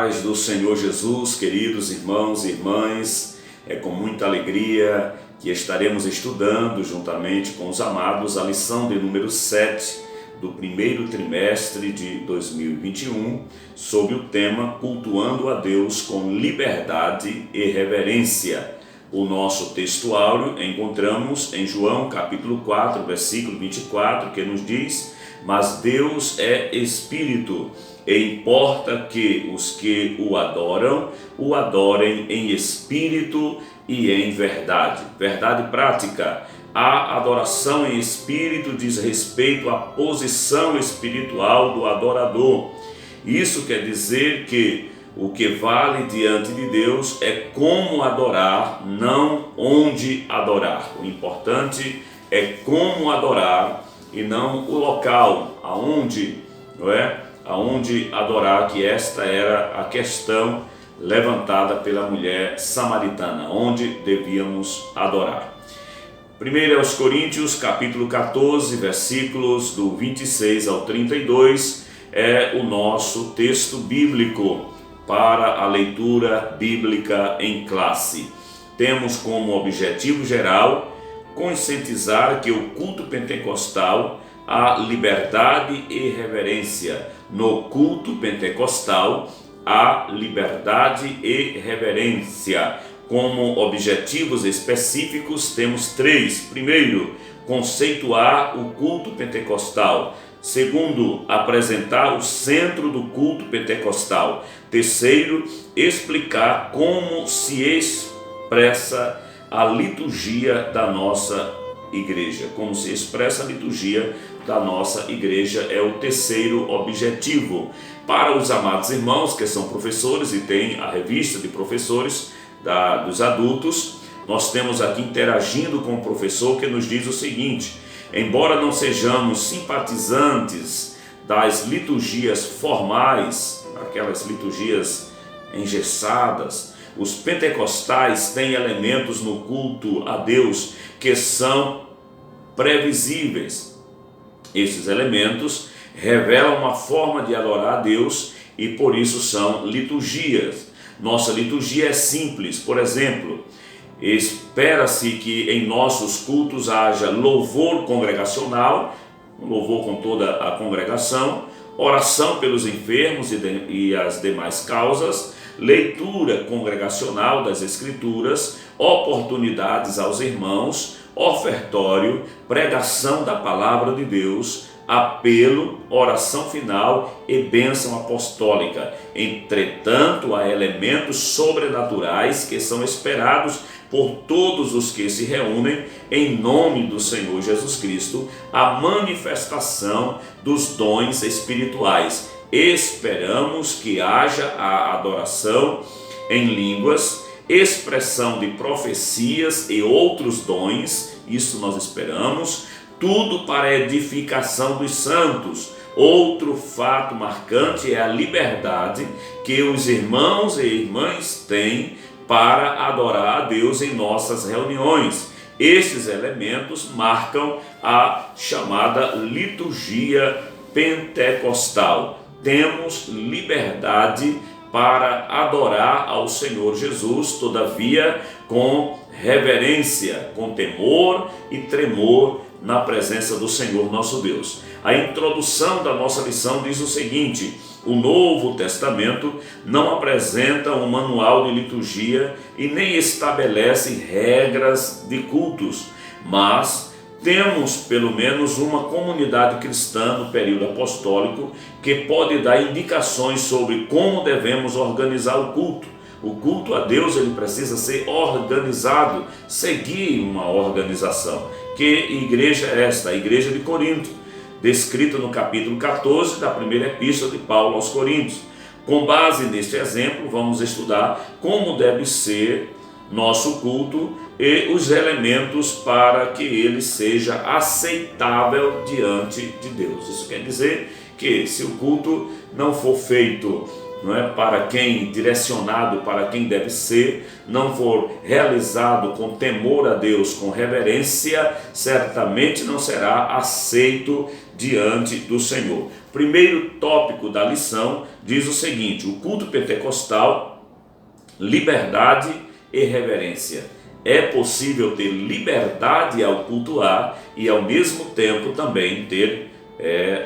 paz do Senhor Jesus, queridos irmãos e irmãs, é com muita alegria que estaremos estudando juntamente com os amados a lição de número 7 do primeiro trimestre de 2021 sobre o tema Cultuando a Deus com Liberdade e Reverência. O nosso texto áureo encontramos em João capítulo 4, versículo 24, que nos diz: mas Deus é Espírito, e importa que os que o adorem em espírito e em verdade. Verdade prática. A adoração em espírito diz respeito à posição espiritual do adorador. Isso quer dizer que o que vale diante de Deus é como adorar, não onde adorar. O importante é como adorar e não o local aonde, aonde adorar, que esta era a questão levantada pela mulher samaritana, onde devíamos adorar. 1 aos Coríntios, capítulo 14, versículos do 26 ao 32, é o nosso texto bíblico para a leitura bíblica em classe. Temos como objetivo geral conscientizar que o culto pentecostal há liberdade e reverência. No culto pentecostal há liberdade e reverência. Como objetivos específicos temos 3. Primeiro, conceituar o culto pentecostal. Segundo, apresentar o centro do culto pentecostal. Terceiro, explicar como se expressa a liturgia da nossa igreja. Como se expressa a liturgia da nossa igreja é o terceiro objetivo. Para os amados irmãos que são professores e têm a revista de professores dos adultos, nós temos aqui interagindo com o professor que nos diz o seguinte: embora não sejamos simpatizantes das liturgias formais, aquelas liturgias engessadas, os pentecostais têm elementos no culto a Deus que são previsíveis. Esses elementos revelam uma forma de adorar a Deus e por isso são liturgias. Nossa liturgia é simples. Por exemplo, espera-se que em nossos cultos haja louvor congregacional, um louvor com toda a congregação, oração pelos enfermos e as demais causas, leitura congregacional das Escrituras, oportunidades aos irmãos, ofertório, pregação da palavra de Deus, apelo, oração final e bênção apostólica. Entretanto, há elementos sobrenaturais que são esperados por todos os que se reúnem em nome do Senhor Jesus Cristo, a manifestação dos dons espirituais. Esperamos que haja a adoração em línguas, expressão de profecias e outros dons, isso nós esperamos, tudo para a edificação dos santos. Outro fato marcante é a liberdade que os irmãos e irmãs têm para adorar a Deus em nossas reuniões. Estes elementos marcam a chamada liturgia pentecostal. Temos liberdade para adorar ao Senhor Jesus, todavia com reverência, com temor e tremor na presença do Senhor nosso Deus. A introdução da nossa lição diz o seguinte: o Novo Testamento não apresenta um manual de liturgia e nem estabelece regras de cultos, mas temos pelo menos uma comunidade cristã no período apostólico que pode dar indicações sobre como devemos organizar o culto. O culto a Deus ele precisa ser organizado, seguir uma organização. Que igreja é esta? A igreja de Corinto, descrita no capítulo 14 da primeira epístola de Paulo aos Coríntios. Com base neste exemplo, vamos estudar como deve ser nosso culto e os elementos para que ele seja aceitável diante de Deus. Isso quer dizer que se o culto não for feito não é, para quem direcionado para quem deve ser, não for realizado com temor a Deus, com reverência, certamente não será aceito diante do Senhor. Primeiro tópico da lição diz o seguinte: o culto pentecostal, liberdade e reverência. É possível ter liberdade ao cultuar e ao mesmo tempo também ter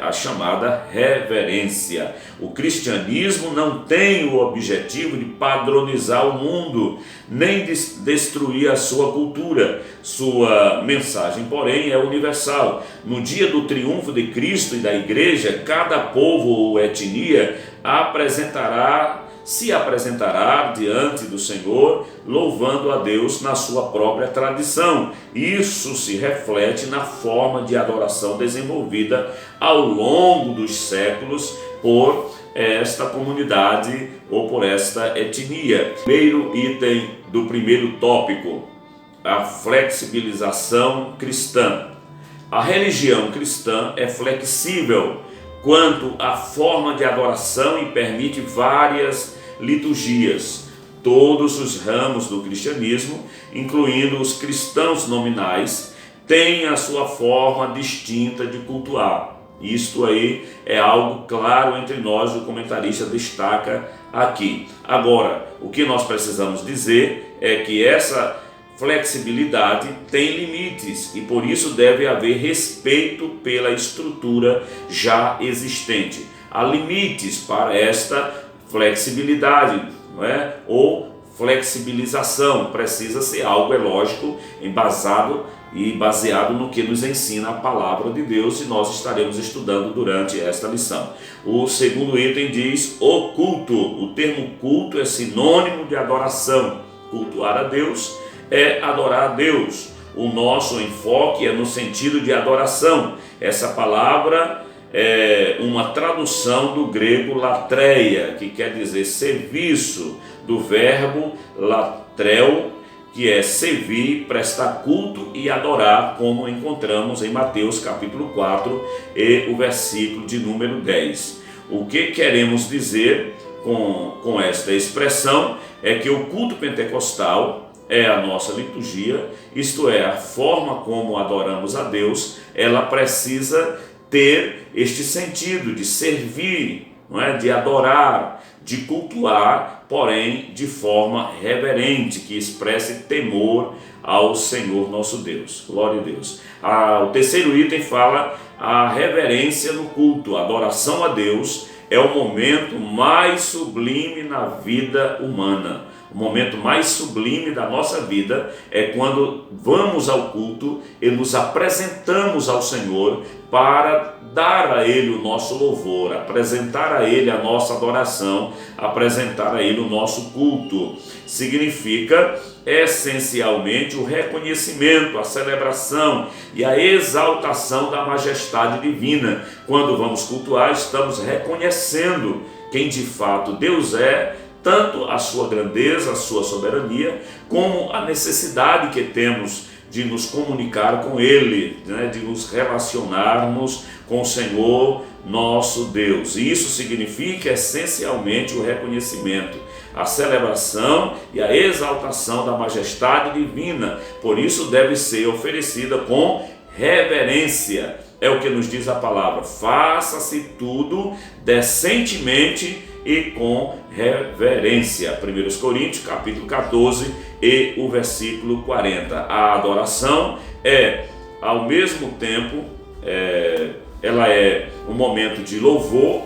a chamada reverência. O cristianismo não tem o objetivo de padronizar o mundo, nem de destruir a sua cultura. Sua mensagem, porém, é universal. No dia do triunfo de Cristo e da igreja, cada povo ou etnia se apresentará diante do Senhor, louvando a Deus na sua própria tradição. Isso se reflete na forma de adoração desenvolvida ao longo dos séculos por esta comunidade ou por esta etnia. Primeiro item do primeiro tópico: a flexibilização cristã. A religião cristã é flexível quanto à forma de adoração e permite várias liturgias. Todos os ramos do cristianismo, incluindo os cristãos nominais, têm a sua forma distinta de cultuar. Isto aí é algo claro entre nós, o comentarista destaca aqui. Agora, o que nós precisamos dizer é que essa flexibilidade tem limites e por isso deve haver respeito pela estrutura já existente. Há limites para esta flexibilidade, não é? Ou flexibilização. Precisa ser algo, é lógico, embasado e baseado no que nos ensina a palavra de Deus, e nós estaremos estudando durante esta lição. O segundo item diz o culto. O termo culto é sinônimo de adoração. Cultuar a Deus é adorar a Deus. O nosso enfoque é no sentido de adoração. Essa palavra é uma tradução do grego latreia, que quer dizer serviço, do verbo latreu, que é servir, prestar culto e adorar, como encontramos em Mateus capítulo 4 e o versículo de número 10. O que queremos dizer com esta expressão é que o culto pentecostal é a nossa liturgia, isto é, a forma como adoramos a Deus. Ela precisa ter este sentido de servir, não é? De adorar, de cultuar, porém de forma reverente, que expresse temor ao Senhor nosso Deus. Glória a Deus. O terceiro item fala a reverência no culto. A adoração a Deus é o momento mais sublime na vida humana. O momento mais sublime da nossa vida é quando vamos ao culto e nos apresentamos ao Senhor para dar a Ele o nosso louvor, apresentar a Ele a nossa adoração, apresentar a Ele o nosso culto. Significa essencialmente o reconhecimento, a celebração e a exaltação da majestade divina. Quando vamos cultuar, estamos reconhecendo quem de fato Deus é, tanto a sua grandeza, a sua soberania, como a necessidade que temos de nos comunicar com Ele, né, de nos relacionarmos com o Senhor nosso Deus. E isso significa essencialmente o reconhecimento, a celebração e a exaltação da majestade divina. Por isso deve ser oferecida com reverência. É o que nos diz a palavra: faça-se tudo decentemente e com reverência. 1 Coríntios capítulo 14 e o versículo 40. A adoração é, ao mesmo tempo, ela é um momento de louvor,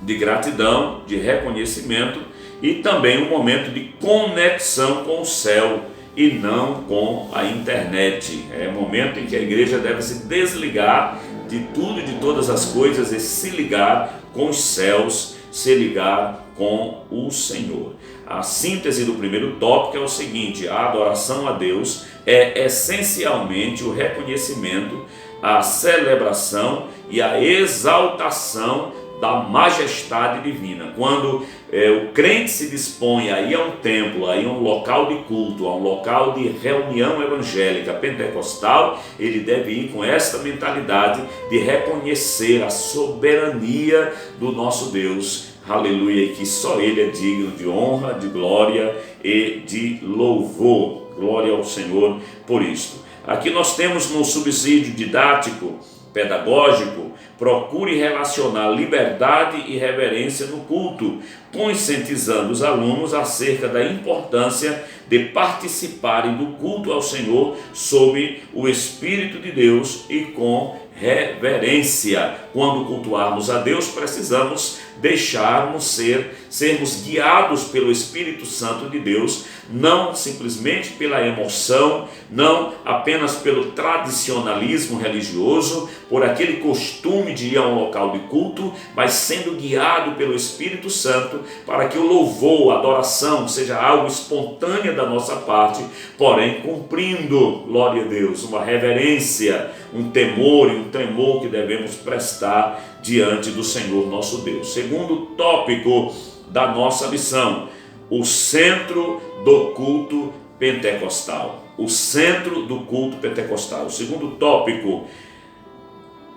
de gratidão, de reconhecimento e também um momento de conexão com o céu e não com a internet. É um momento em que a igreja deve se desligar de tudo e de todas as coisas e se ligar com os céus, se ligar com o Senhor. A síntese do primeiro tópico é o seguinte: a adoração a Deus é essencialmente o reconhecimento, a celebração e a exaltação da majestade divina. Quando o crente se dispõe a ir a um templo, a ir a um local de culto, a um local de reunião evangélica pentecostal, ele deve ir com esta mentalidade de reconhecer a soberania do nosso Deus, aleluia, e que só Ele é digno de honra, de glória e de louvor. Glória ao Senhor por isto. Aqui nós temos no subsídio didático, pedagógico, procure relacionar liberdade e reverência no culto, conscientizando os alunos acerca da importância de participarem do culto ao Senhor sob o Espírito de Deus e com reverência. Quando cultuarmos a Deus, precisamos sermos guiados pelo Espírito Santo de Deus, não simplesmente pela emoção, não apenas pelo tradicionalismo religioso, por aquele costume de ir a um local de culto, mas sendo guiado pelo Espírito Santo para que o louvor, a adoração seja algo espontâneo da nossa parte, porém cumprindo, glória a Deus, uma reverência, um temor e um tremor que devemos prestar diante do Senhor nosso Deus. Segundo tópico da nossa lição, o centro do culto pentecostal. O centro do culto pentecostal. O segundo tópico,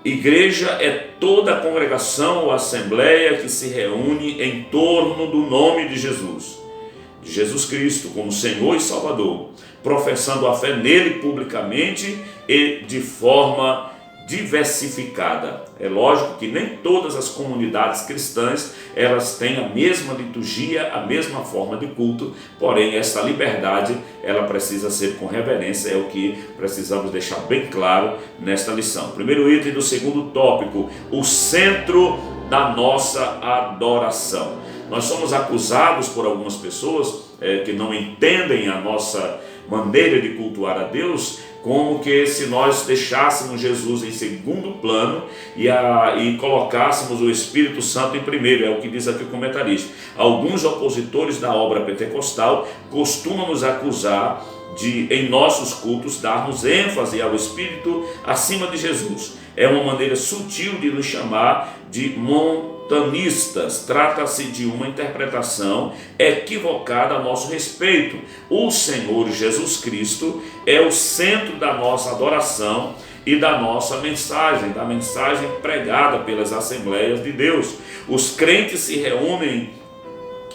igreja é toda a congregação ou assembleia que se reúne em torno do nome de Jesus Cristo como Senhor e Salvador, professando a fé nele publicamente e de forma diversificada. É lógico que nem todas as comunidades cristãs elas têm a mesma liturgia, a mesma forma de culto, porém essa liberdade ela precisa ser com reverência, é o que precisamos deixar bem claro nesta lição. Primeiro item do segundo tópico, o centro da nossa adoração. Nós somos acusados por algumas pessoas que não entendem a nossa maneira de cultuar a Deus, como que se nós deixássemos Jesus em segundo plano e colocássemos o Espírito Santo em primeiro, é o que diz aqui o comentarista. Alguns opositores da obra pentecostal costumam nos acusar de, em nossos cultos, darmos ênfase ao Espírito acima de Jesus. É uma maneira sutil de nos chamar de montanistas. Trata-se de uma interpretação equivocada a nosso respeito. O Senhor Jesus Cristo é o centro da nossa adoração e da nossa mensagem, da mensagem pregada pelas Assembleias de Deus. Os crentes se reúnem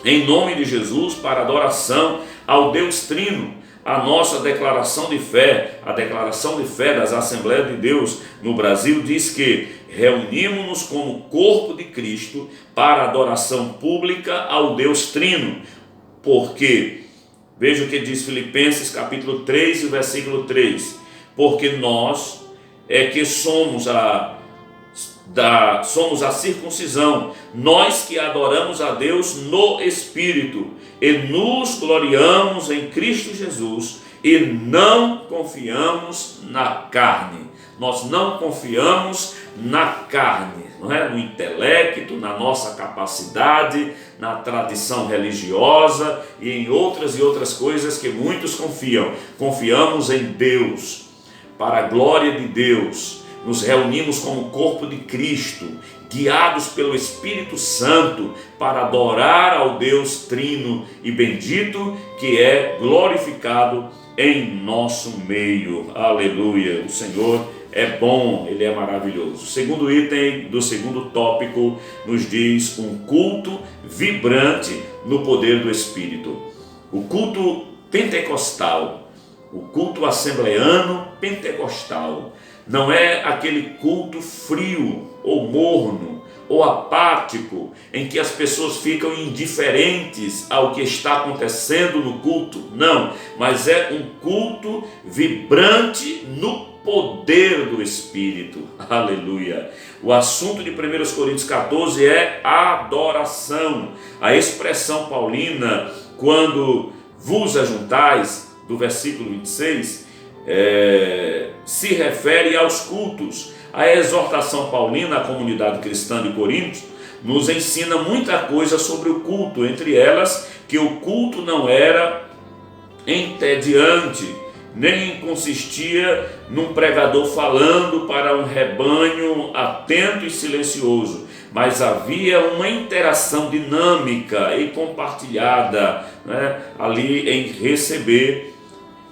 em nome de Jesus para adoração ao Deus Trino. A nossa declaração de fé, a declaração de fé das Assembleias de Deus no Brasil diz que reunimos-nos como corpo de Cristo para adoração pública ao Deus Trino. Porque, veja o que diz Filipenses capítulo 3 e versículo 3, porque nós é que somos a circuncisão, nós que adoramos a Deus no Espírito e nos gloriamos em Cristo Jesus e não confiamos na carne. Nós não confiamos na carne, não é? No intelecto, na nossa capacidade, na tradição religiosa e em outras coisas que muitos confiam. Confiamos em Deus, para a glória de Deus. Nos reunimos como corpo de Cristo, guiados pelo Espírito Santo, para adorar ao Deus Trino e bendito, que é glorificado em nosso meio. Aleluia! O Senhor é bom, Ele é maravilhoso. O segundo item do segundo tópico nos diz um culto vibrante no poder do Espírito. O culto pentecostal, o culto assembleano pentecostal, não é aquele culto frio ou morno ou apático em que as pessoas ficam indiferentes ao que está acontecendo no culto. Não, mas é um culto vibrante no poder do Espírito. Aleluia! O assunto de 1 Coríntios 14 é adoração. A expressão paulina, quando vos ajuntais, do versículo 26, se refere aos cultos. A exortação paulina à comunidade cristã de Corinto nos ensina muita coisa sobre o culto, entre elas que o culto não era entediante, nem consistia num pregador falando para um rebanho atento e silencioso, mas havia uma interação dinâmica e compartilhada, né, ali em receber.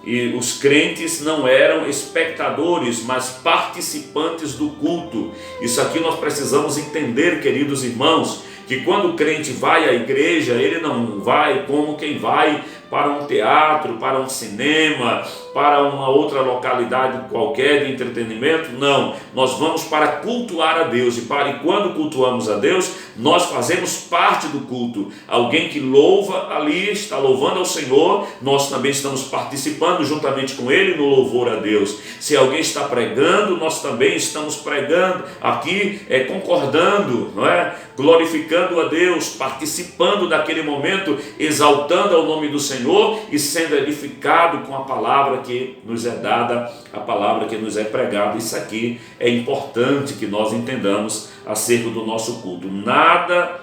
E os crentes não eram espectadores, mas participantes do culto. Isso aqui nós precisamos entender, queridos irmãos, que quando o crente vai à igreja, ele não vai como quem vai para um teatro, para um cinema, para uma outra localidade qualquer de entretenimento. Não, nós vamos para cultuar a Deus, e quando cultuamos a Deus, nós fazemos parte do culto. Alguém que louva ali, está louvando ao Senhor, nós também estamos participando juntamente com ele no louvor a Deus. Se alguém está pregando, nós também estamos pregando aqui, concordando, não é? Glorificando a Deus, participando daquele momento, exaltando ao nome do Senhor e sendo edificado com a palavra que nos é dada, a palavra que nos é pregada. Isso aqui é importante que nós entendamos acerca do nosso culto. Nada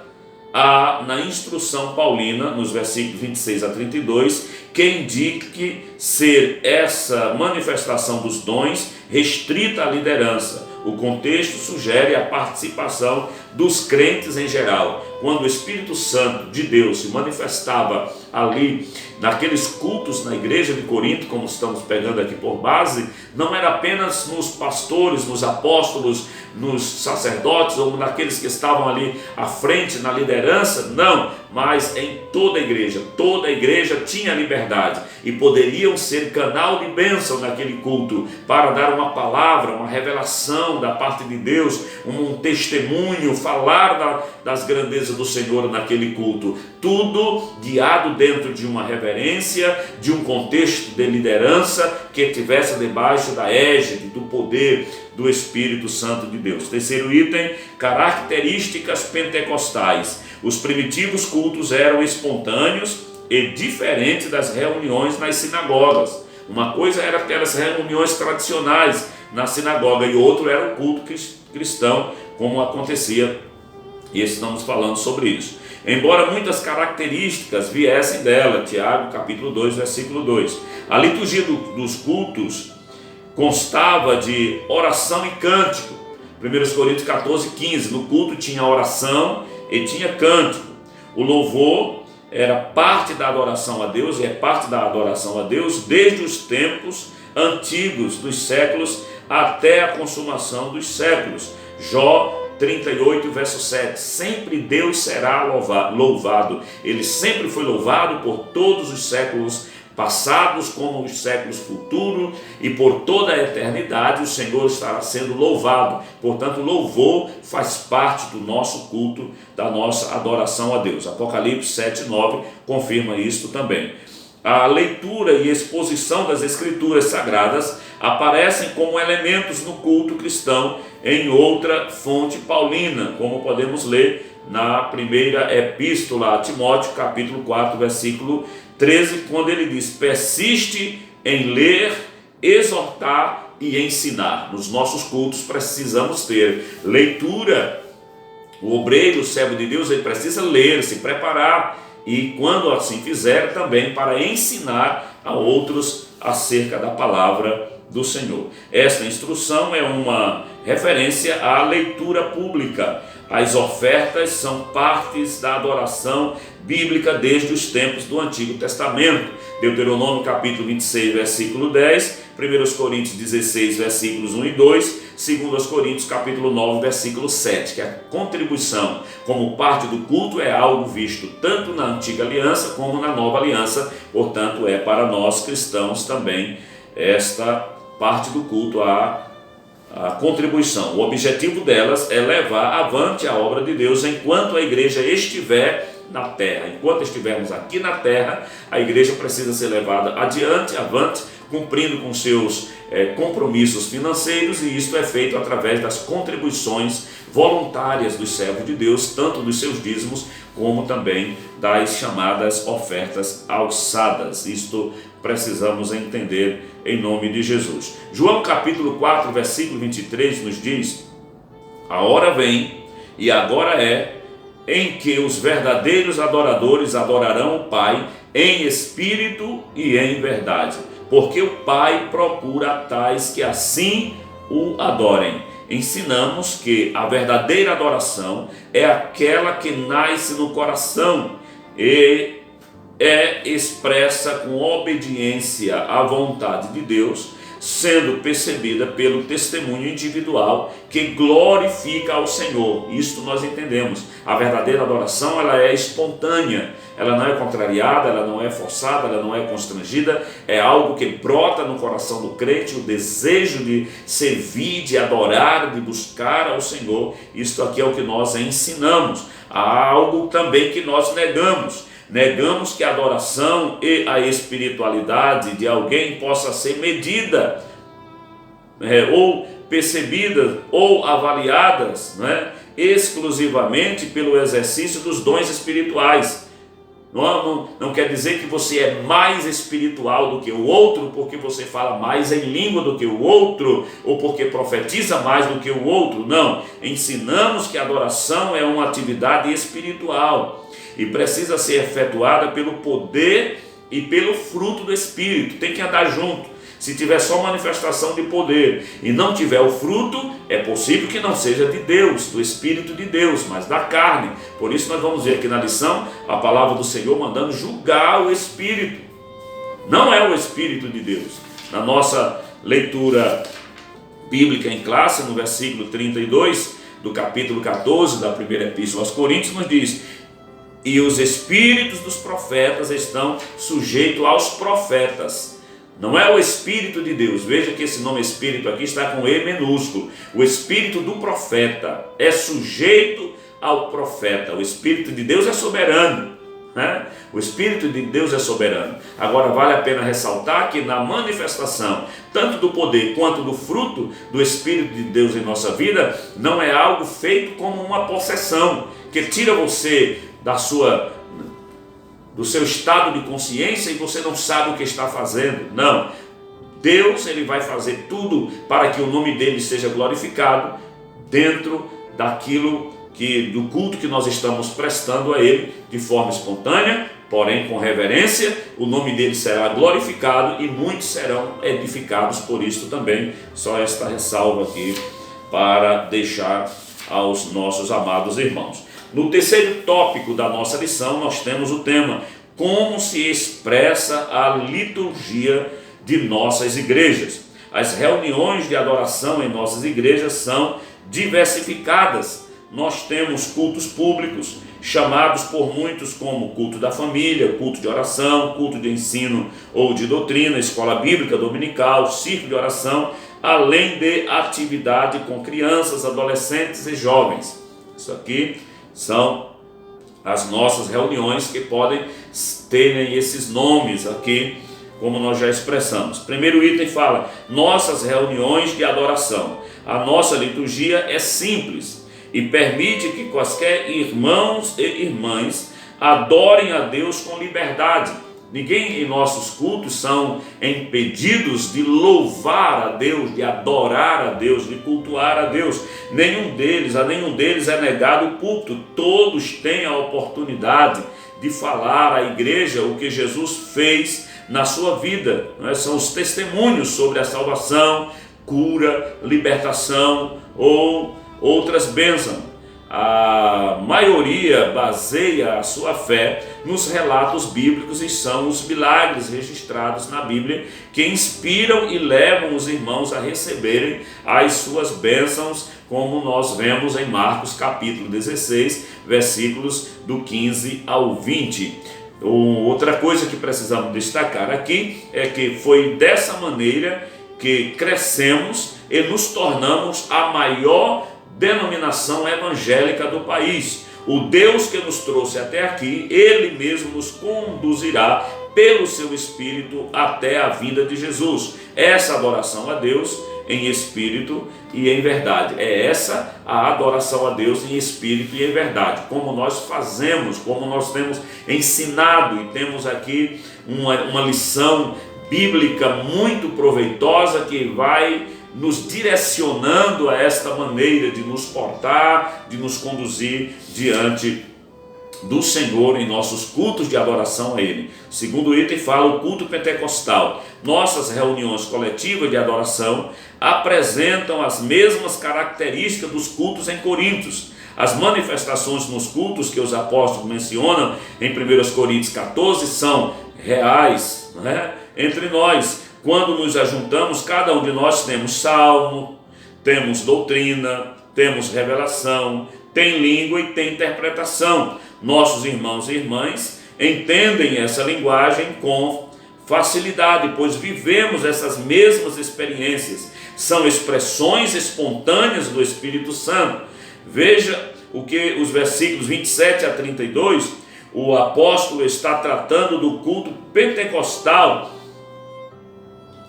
há na instrução paulina, nos versículos 26 a 32, que indique ser essa manifestação dos dons restrita à liderança. O contexto sugere a participação dos crentes em geral. Quando o Espírito Santo de Deus se manifestava ali, naqueles cultos na igreja de Corinto, como estamos pegando aqui por base, não era apenas nos pastores, nos apóstolos, nos sacerdotes ou naqueles que estavam ali à frente na liderança, não, mas em toda a igreja. Toda a igreja tinha liberdade e poderiam ser canal de bênção naquele culto para dar uma palavra, uma revelação da parte de Deus, um testemunho, falar das grandezas do Senhor naquele culto. Tudo guiado dentro de uma reverência, de um contexto de liderança que estivesse debaixo da égide, do poder do Espírito Santo de Deus. Terceiro item, características pentecostais. Os primitivos cultos eram espontâneos e diferentes das reuniões nas sinagogas. Uma coisa era aquelas reuniões tradicionais na sinagoga e outro era o culto cristão, como acontecia, e estamos falando sobre isso. Embora muitas características viessem dela, Tiago capítulo 2, versículo 2. A liturgia dos cultos constava de oração e cântico. 1 Coríntios 14, 15. No culto tinha oração e tinha cântico. O louvor era parte da adoração a Deus e é parte da adoração a Deus desde os tempos antigos, dos séculos até a consumação dos séculos. Jó 38, verso 7. Sempre Deus será louvado. Ele sempre foi louvado por todos os séculos passados como os séculos futuros, e por toda a eternidade o Senhor estará sendo louvado. Portanto, louvor faz parte do nosso culto, da nossa adoração a Deus. Apocalipse 7, 9 confirma isso também. A leitura e exposição das Escrituras Sagradas aparecem como elementos no culto cristão em outra fonte paulina, como podemos ler na primeira epístola a Timóteo, capítulo 4, versículo 13, quando ele diz: persiste em ler, exortar e ensinar. Nos nossos cultos precisamos ter leitura. O obreiro, o servo de Deus, ele precisa ler, se preparar, e quando assim fizer, também para ensinar a outros acerca da palavra do Senhor. Esta instrução é uma referência à leitura pública. As ofertas são partes da adoração bíblica desde os tempos do Antigo Testamento. Deuteronômio capítulo 26, versículo 10, 1 Coríntios 16, versículos 1 e 2, 2 Coríntios capítulo 9, versículo 7, que a contribuição como parte do culto é algo visto tanto na Antiga Aliança como na Nova Aliança. Portanto, é para nós cristãos também esta parte do culto, a contribuição. O objetivo delas é levar avante a obra de Deus enquanto a igreja estiver na terra. Enquanto estivermos aqui na terra, a igreja precisa ser levada adiante, avante, cumprindo com seus compromissos financeiros, e isto é feito através das contribuições voluntárias dos servos de Deus, tanto dos seus dízimos como também das chamadas ofertas alçadas. Isto precisamos entender em nome de Jesus. João capítulo 4, versículo 23 nos diz: a hora vem, e agora é, em que os verdadeiros adoradores adorarão o Pai em espírito e em verdade, porque o Pai procura tais que assim o adorem. Ensinamos que a verdadeira adoração é aquela que nasce no coração e é expressa com obediência à vontade de Deus, sendo percebida pelo testemunho individual que glorifica ao Senhor. Isto nós entendemos. A verdadeira adoração, ela é espontânea, ela não é contrariada, ela não é forçada, ela não é constrangida, é algo que brota no coração do crente, o desejo de servir, de adorar, de buscar ao Senhor. Isto aqui é o que nós ensinamos. Há algo também que nós negamos. Negamos que a adoração e a espiritualidade de alguém possa ser medida, ou percebidas, ou avaliadas, exclusivamente pelo exercício dos dons espirituais. Não quer dizer que você é mais espiritual do que o outro porque você fala mais em língua do que o outro, ou porque profetiza mais do que o outro. Não, ensinamos que a adoração é uma atividade espiritual e precisa ser efetuada pelo poder e pelo fruto do Espírito. Tem que andar junto. Se tiver só manifestação de poder e não tiver o fruto, é possível que não seja de Deus, do Espírito de Deus, mas da carne. Por isso nós vamos ver aqui na lição a palavra do Senhor mandando julgar o Espírito. Não é o Espírito de Deus. Na nossa leitura bíblica em classe, no versículo 32 do capítulo 14 da primeira epístola aos Coríntios, nos diz: e os espíritos dos profetas estão sujeitos aos profetas. Não é o Espírito de Deus. Veja que esse nome Espírito aqui está com E minúsculo. O Espírito do profeta é sujeito ao profeta. O Espírito de Deus é soberano. O Espírito de Deus é soberano. Agora vale a pena ressaltar que na manifestação tanto do poder quanto do fruto do Espírito de Deus em nossa vida, não é algo feito como uma possessão que tira você do seu estado de consciência e você não sabe o que está fazendo. Não, Deus, ele vai fazer tudo para que o nome dele seja glorificado dentro do culto que nós estamos prestando a ele, de forma espontânea, porém com reverência. O nome dele será glorificado e muitos serão edificados por isto também. Só esta ressalva aqui para deixar aos nossos amados irmãos. No terceiro tópico da nossa lição, nós temos o tema: como se expressa a liturgia de nossas igrejas. As reuniões de adoração em nossas igrejas são diversificadas. Nós temos cultos públicos, chamados por muitos como culto da família, culto de oração, culto de ensino ou de doutrina, escola bíblica dominical, círculo de oração, além de atividade com crianças, adolescentes e jovens. Isso aqui são as nossas reuniões que podem terem esses nomes aqui, como nós já expressamos. Primeiro item fala: nossas reuniões de adoração. A nossa liturgia é simples e permite que quaisquer irmãos e irmãs adorem a Deus com liberdade. Ninguém em nossos cultos são impedidos de louvar a Deus, de adorar a Deus, de cultuar a Deus. A nenhum deles é negado o culto. Todos têm a oportunidade de falar à igreja o que Jesus fez na sua vida. São os testemunhos sobre a salvação, cura, libertação ou outras bênçãos. A maioria baseia a sua fé nos relatos bíblicos e são os milagres registrados na Bíblia que inspiram e levam os irmãos a receberem as suas bênçãos, como nós vemos em Marcos capítulo 16, versículos do 15 ao 20. Outra coisa que precisamos destacar aqui é que foi dessa maneira que crescemos e nos tornamos a maior denominação evangélica do país. O Deus que nos trouxe até aqui, Ele mesmo nos conduzirá pelo seu Espírito até a vinda de Jesus. Essa adoração a Deus em espírito e em verdade. É essa a adoração a Deus em espírito e em verdade. Como nós fazemos, como nós temos ensinado e temos aqui uma lição bíblica muito proveitosa que vai nos direcionando a esta maneira de nos portar, de nos conduzir diante do Senhor em nossos cultos de adoração a Ele. O segundo item fala o culto pentecostal. Nossas reuniões coletivas de adoração apresentam as mesmas características dos cultos em Coríntios. As manifestações nos cultos que os apóstolos mencionam em 1 Coríntios 14 são reais, entre nós. quando nos ajuntamos, cada um de nós temos salmo, temos doutrina, temos revelação, tem língua e tem interpretação. Nossos irmãos e irmãs entendem essa linguagem com facilidade, pois vivemos essas mesmas experiências. São expressões espontâneas do Espírito Santo. Veja o que os versículos 27 a 32, o apóstolo está tratando do culto pentecostal.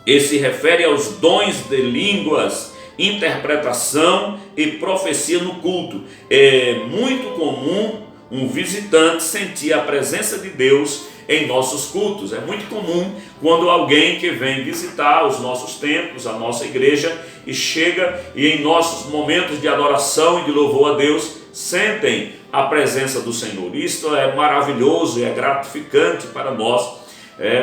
E se refere aos dons de línguas, interpretação e profecia no culto. É muito comum um visitante sentir a presença de Deus em nossos cultos. É muito comum quando alguém que vem visitar os nossos templos, a nossa igreja, e chega e em nossos momentos de adoração e de louvor a Deus, sentem a presença do Senhor. Isto é maravilhoso e é gratificante para nós,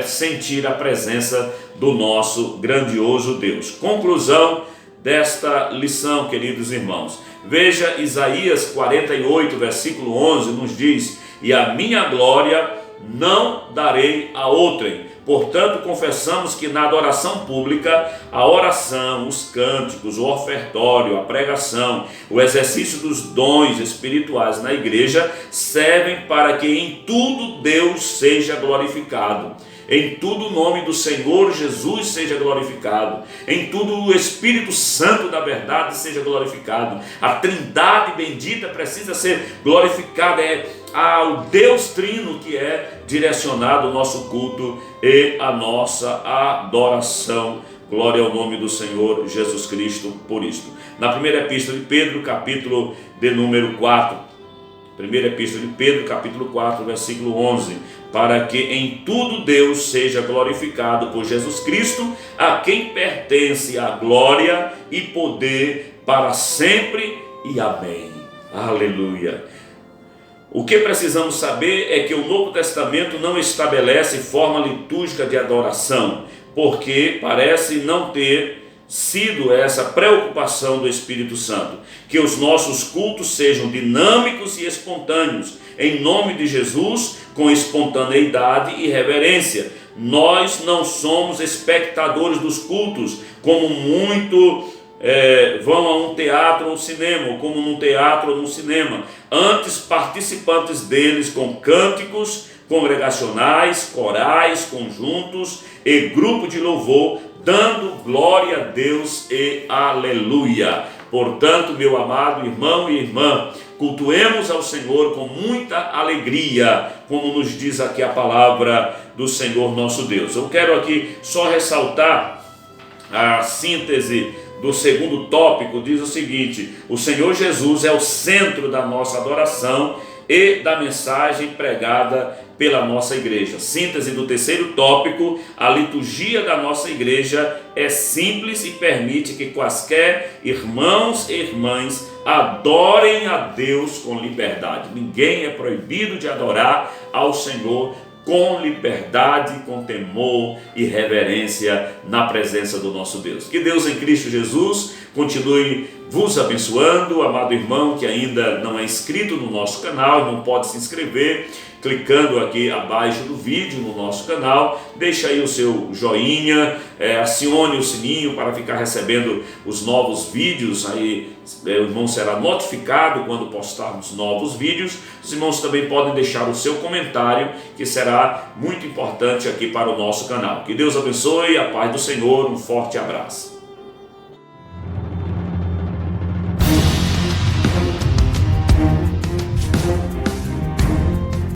sentir a presença do nosso grandioso Deus. Conclusão desta lição, queridos irmãos. Veja Isaías 48, versículo 11, nos diz: e a minha glória não darei a outrem. Portanto, confessamos que na adoração pública, a oração, os cânticos, o ofertório, a pregação, o exercício dos dons espirituais na igreja servem para que em tudo Deus seja glorificado. Em tudo o nome do Senhor Jesus seja glorificado. Em tudo o Espírito Santo da verdade seja glorificado. A Trindade bendita precisa ser glorificada. É ao Deus Trino que é direcionado o nosso culto e a nossa adoração. Glória ao nome do Senhor Jesus Cristo por isto. Na primeira epístola de Pedro, capítulo de número 4. Primeira epístola de Pedro, capítulo 4, versículo 11. Para que em tudo Deus seja glorificado por Jesus Cristo, a quem pertence a glória e poder para sempre e amém. Aleluia. O que precisamos saber é que o Novo Testamento não estabelece forma litúrgica de adoração, porque parece não ter sido essa preocupação do Espírito Santo. Que os nossos cultos sejam dinâmicos e espontâneos, em nome de Jesus, com espontaneidade e reverência. Nós não somos espectadores dos cultos, como vão a um teatro ou cinema, ou como num teatro ou num cinema. Antes, participantes deles com cânticos congregacionais, corais, conjuntos e grupo de louvor, dando glória a Deus e aleluia. Portanto, meu amado irmão e irmã, cultuemos ao Senhor com muita alegria, como nos diz aqui a palavra do Senhor nosso Deus. Eu quero aqui só ressaltar a síntese do segundo tópico. Diz o seguinte: o Senhor Jesus é o centro da nossa adoração e da mensagem pregada pela nossa igreja. Síntese do terceiro tópico: a liturgia da nossa igreja é simples e permite que quaisquer irmãos e irmãs adorem a Deus com liberdade. Ninguém é proibido de adorar ao Senhor com liberdade, com temor e reverência na presença do nosso Deus. Que Deus em Cristo Jesus continue vos abençoando. Amado irmão que ainda não é inscrito no nosso canal, não pode se inscrever, clicando aqui abaixo do vídeo no nosso canal, deixa aí o seu joinha, acione o sininho para ficar recebendo os novos vídeos. Aí o irmão será notificado quando postarmos novos vídeos. Os irmãos também podem deixar o seu comentário, que será muito importante aqui para o nosso canal. Que Deus abençoe, a paz do Senhor, um forte abraço.